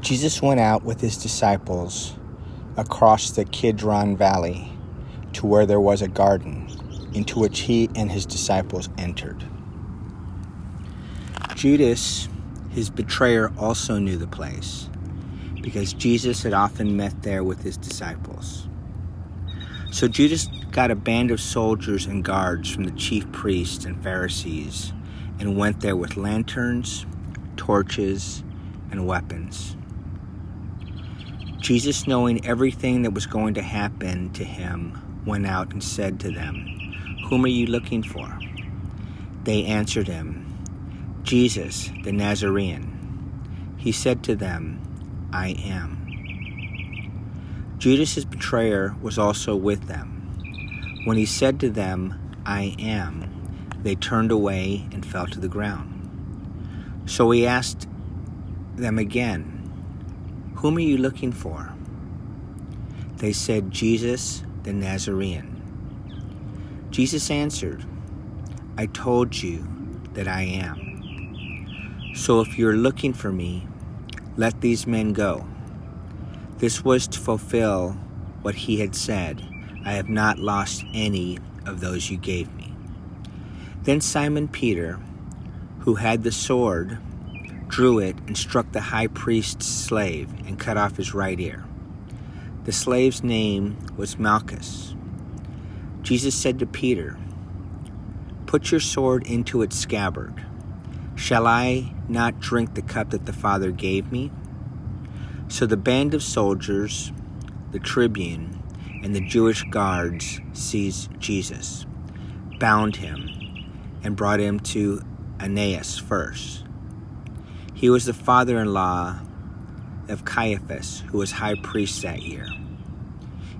Jesus went out with his disciples across the Kidron Valley to where there was a garden, into which he and his disciples entered. Judas, his betrayer, also knew the place, because Jesus had often met there with his disciples. So Judas got a band of soldiers and guards from the chief priests and Pharisees and went there with lanterns, torches, and weapons. Jesus, knowing everything that was going to happen to him, went out and said to them, "Whom are you looking for?" They answered him, "Jesus, the Nazarene." He said to them, "I am." Judas, his betrayer, was also with them. When he said to them, "I am," they turned away and fell to the ground. So he asked them again, "Whom are you looking for?" They said, "Jesus, the Nazarene." Jesus answered, "I told you that I am. So if you're looking for me, let these men go." This was to fulfill what he had said, "I have not lost any of those you gave me." Then Simon Peter, who had the sword, drew it and struck the high priest's slave and cut off his right ear. The slave's name was Malchus. Jesus said to Peter, "Put your sword into its scabbard. Shall I not drink the cup that the Father gave me?" So the band of soldiers, the tribune, and the Jewish guards seized Jesus, bound him, and brought him to Annas first. He was the father-in-law of Caiaphas, who was high priest that year.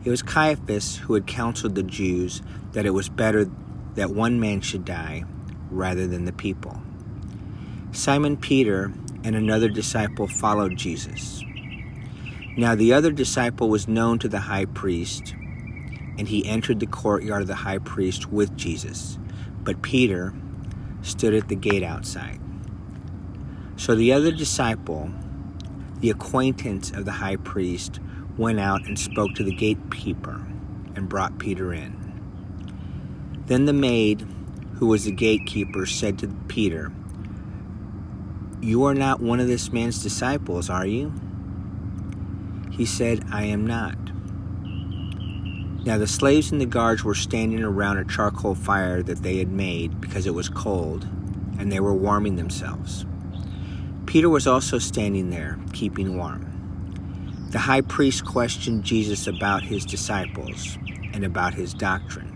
It was Caiaphas who had counseled the Jews that it was better that one man should die rather than the people. Simon Peter and another disciple followed Jesus. Now the other disciple was known to the high priest, and he entered the courtyard of the high priest with Jesus, but Peter stood at the gate outside. So the other disciple, the acquaintance of the high priest, went out and spoke to the gatekeeper and brought Peter in. Then the maid, who was the gatekeeper, said to Peter, "You are not one of this man's disciples, are you?" He said, "I am not." Now the slaves and the guards were standing around a charcoal fire that they had made because it was cold, and they were warming themselves. Peter was also standing there, keeping warm. The high priest questioned Jesus about his disciples and about his doctrine.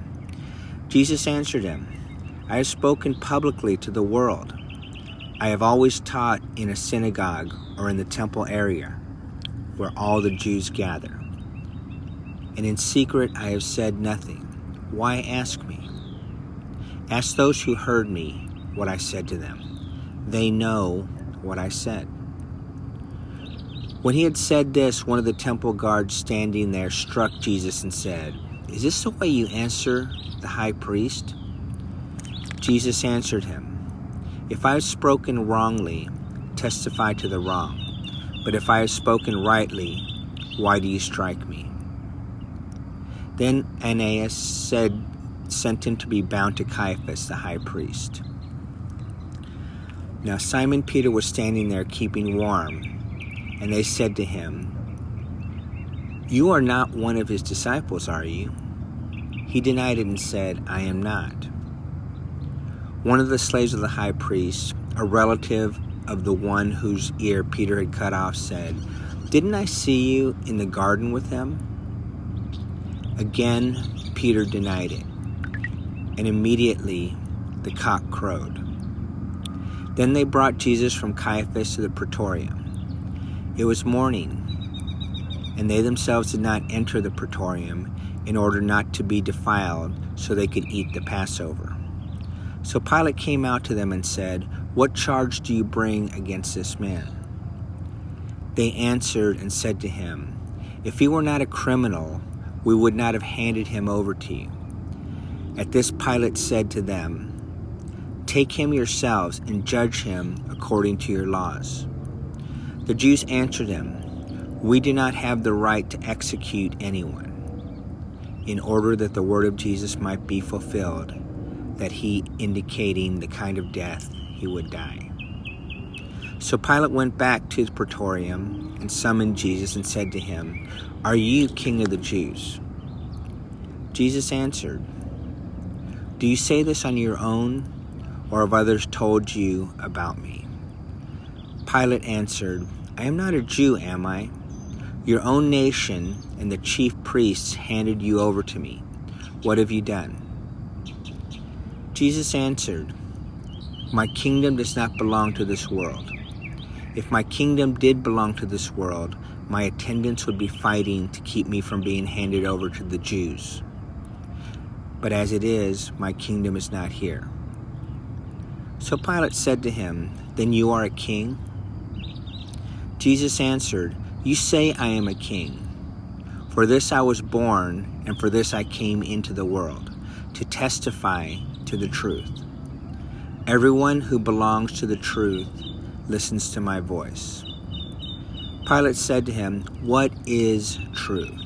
Jesus answered him, "I have spoken publicly to the world. I have always taught in a synagogue or in the temple area where all the Jews gather. And in secret I have said nothing. Why ask me? Ask those who heard me what I said to them. They know what I said." When he had said this, one of the temple guards standing there struck Jesus and said, "Is this the way you answer the high priest?" Jesus answered him, "If I have spoken wrongly, testify to the wrong. But if I have spoken rightly, why do you strike me?" Then Annas sent him to be bound to Caiaphas, the high priest. Now Simon Peter was standing there keeping warm, and they said to him, "You are not one of his disciples, are you?" He denied it and said, "I am not." One of the slaves of the high priest, a relative of the one whose ear Peter had cut off, said, "Didn't I see you in the garden with him?" Again, Peter denied it, and immediately the cock crowed. Then they brought Jesus from Caiaphas to the praetorium. It was morning, and they themselves did not enter the praetorium in order not to be defiled, so they could eat the Passover. So Pilate came out to them and said, "What charge do you bring against this man?" They answered and said to him, "If he were not a criminal, we would not have handed him over to you." At this Pilate said to them, "Take him yourselves and judge him according to your laws." The Jews answered him, "We do not have the right to execute anyone," in order that the word of Jesus might be fulfilled, that he indicating the kind of death he would die. So Pilate went back to the praetorium and summoned Jesus and said to him, "Are you king of the Jews?" Jesus answered, "Do you say this on your own, or have others told you about me?" Pilate answered, "I am not a Jew, am I? Your own nation and the chief priests handed you over to me. What have you done?" Jesus answered, "My kingdom does not belong to this world. If my kingdom did belong to this world, my attendants would be fighting to keep me from being handed over to the Jews. But as it is, my kingdom is not here." So Pilate said to him, "Then you are a king?" Jesus answered, "You say I am a king. For this I was born, and for this I came into the world, to testify to the truth. Everyone who belongs to the truth listens to my voice." Pilate said to him, "What is truth?"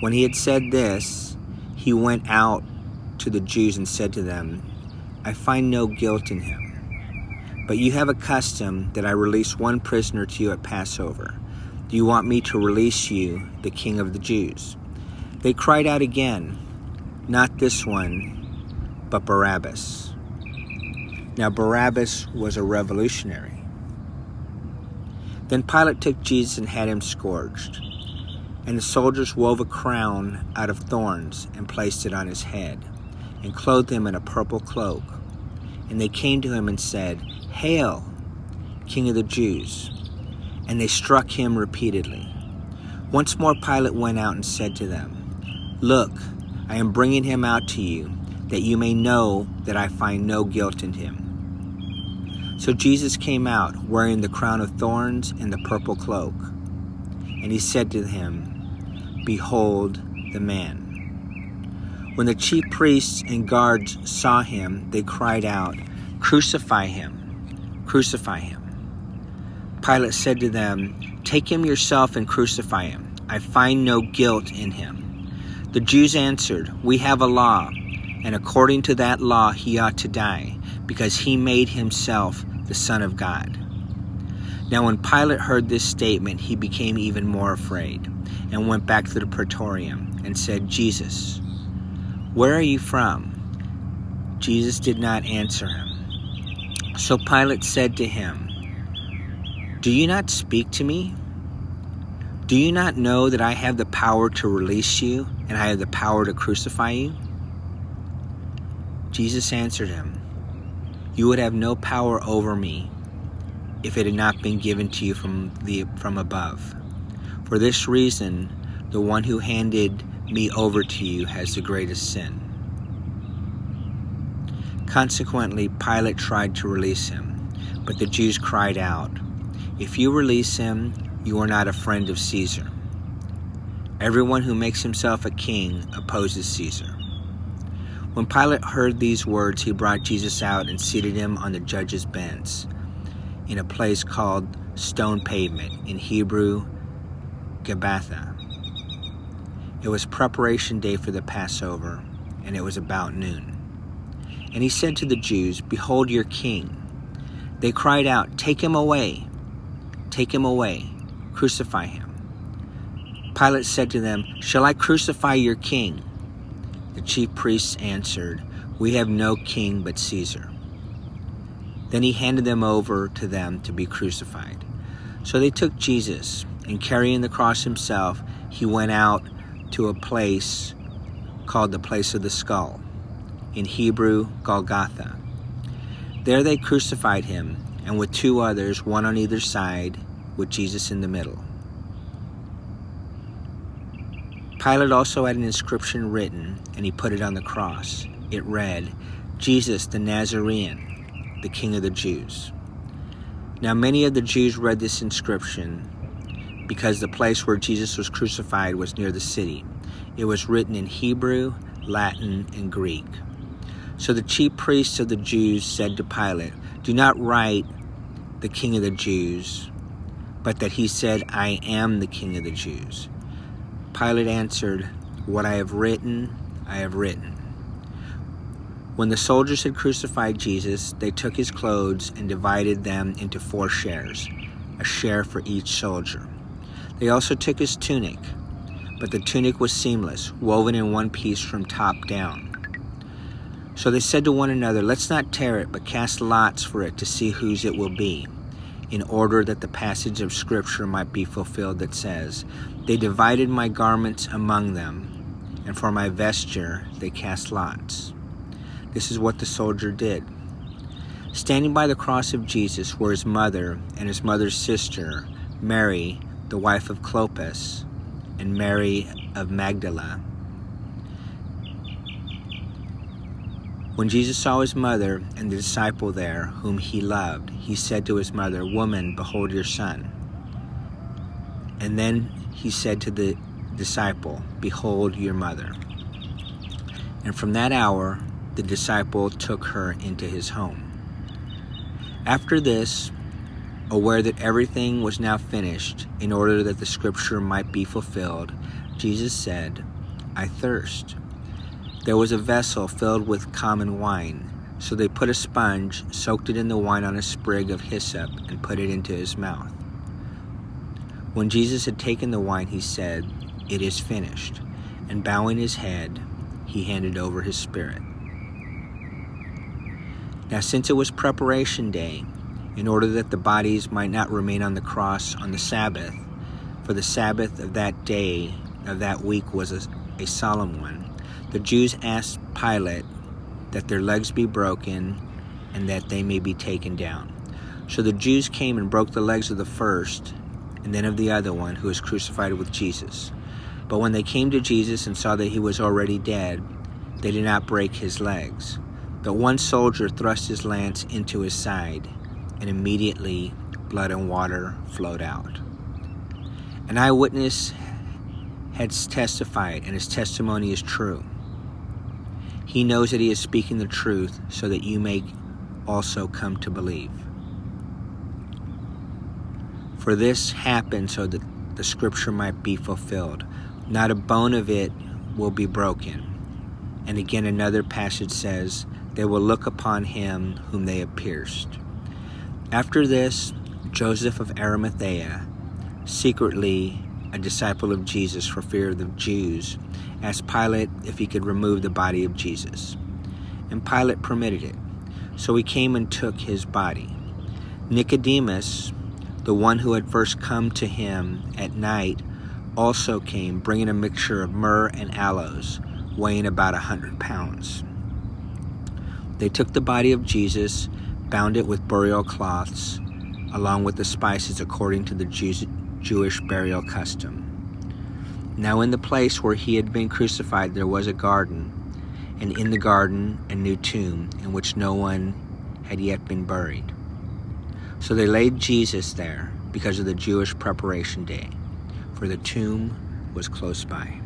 When he had said this, he went out to the Jews and said to them, "I find no guilt in him. But you have a custom that I release one prisoner to you at Passover. Do you want me to release you, the King of the Jews?" They cried out again, "Not this one, but Barabbas." Now Barabbas was a revolutionary. Then Pilate took Jesus and had him scourged. And the soldiers wove a crown out of thorns and placed it on his head, and clothed him in a purple cloak. And they came to him and said, "Hail, King of the Jews!" And they struck him repeatedly. Once more Pilate went out and said to them, "Look, I am bringing him out to you, that you may know that I find no guilt in him." So Jesus came out, wearing the crown of thorns and the purple cloak. And he said to him, "Behold the man." When the chief priests and guards saw him, they cried out, "Crucify him! Crucify him!" Pilate said to them, "Take him yourself and crucify him. I find no guilt in him." The Jews answered, "We have a law, and according to that law he ought to die, because he made himself the Son of God." Now when Pilate heard this statement, he became even more afraid, and went back to the praetorium, and said, "Jesus, where are you from?" Jesus did not answer him. So Pilate said to him, "Do you not speak to me? Do you not know that I have the power to release you, and I have the power to crucify you?" Jesus answered him, "You would have no power over me if it had not been given to you from above. For this reason, the one who handed me over to you has the greatest sin." Consequently, Pilate tried to release him, but the Jews cried out, "If you release him, you are not a friend of Caesar. Everyone who makes himself a king opposes Caesar." When Pilate heard these words, he brought Jesus out and seated him on the judge's bench in a place called Stone Pavement, in Hebrew, Gabbatha. It was preparation day for the Passover, and it was about noon. And he said to the Jews, "Behold your king." They cried out, "Take him away! Take him away! Crucify him!" Pilate said to them, "Shall I crucify your king?" The chief priests answered, "We have no king but Caesar." Then he handed them over to them to be crucified. So they took Jesus, and carrying the cross himself, he went out to a place called the Place of the Skull, in Hebrew, Golgotha. There they crucified him, and with two others, one on either side, with Jesus in the middle. Pilate also had an inscription written, and he put it on the cross. It read, "Jesus the Nazarene, the King of the Jews." Now many of the Jews read this inscription, because the place where Jesus was crucified was near the city. It was written in Hebrew, Latin, and Greek. So the chief priests of the Jews said to Pilate, "Do not write the King of the Jews, but that he said, I am the King of the Jews. Pilate answered, What I have written, I have written. When the soldiers had crucified Jesus, they took his clothes and divided them into 4 shares, a share for each soldier. They also took his tunic, but the tunic was seamless, woven in one piece from top down. So they said to one another, Let's not tear it, but cast lots for it to see whose it will be, in order that the passage of Scripture might be fulfilled that says, They divided my garments among them, and for my vesture they cast lots. This is what the soldier did. Standing by the cross of Jesus were his mother and his mother's sister, Mary, the wife of Clopas, and Mary of Magdala. When Jesus saw his mother and the disciple there, whom he loved, he said to his mother, Woman, behold your son. And then he said to the disciple, Behold your mother. And from that hour, the disciple took her into his home. After this, aware that everything was now finished, in order that the Scripture might be fulfilled, Jesus said, I thirst. There was a vessel filled with common wine, so they put a sponge, soaked it in the wine on a sprig of hyssop, and put it into his mouth. When Jesus had taken the wine, he said, It is finished, and bowing his head, he handed over his spirit. Now since it was preparation day, in order that the bodies might not remain on the cross on the Sabbath, for the Sabbath of that day of that week was a solemn one, the Jews asked Pilate that their legs be broken and that they may be taken down. So the Jews came and broke the legs of the first and then of the other one who was crucified with Jesus. But when they came to Jesus and saw that he was already dead, they did not break his legs. But one soldier thrust his lance into his side, and immediately blood and water flowed out. An eyewitness has testified, and his testimony is true. He knows that he is speaking the truth, so that you may also come to believe. For this happened so that the Scripture might be fulfilled. Not a bone of it will be broken. And again another passage says, They will look upon him whom they have pierced. After this, Joseph of Arimathea, secretly a disciple of Jesus for fear of the Jews, asked Pilate if he could remove the body of Jesus. And Pilate permitted it. So he came and took his body. Nicodemus, the one who had first come to him at night, also came, bringing a mixture of myrrh and aloes, weighing about 100 pounds. They took the body of Jesus, bound it with burial cloths, along with the spices according to the Jewish burial custom. Now in the place where he had been crucified there was a garden, and in the garden a new tomb, in which no one had yet been buried. So they laid Jesus there because of the Jewish preparation day, for the tomb was close by.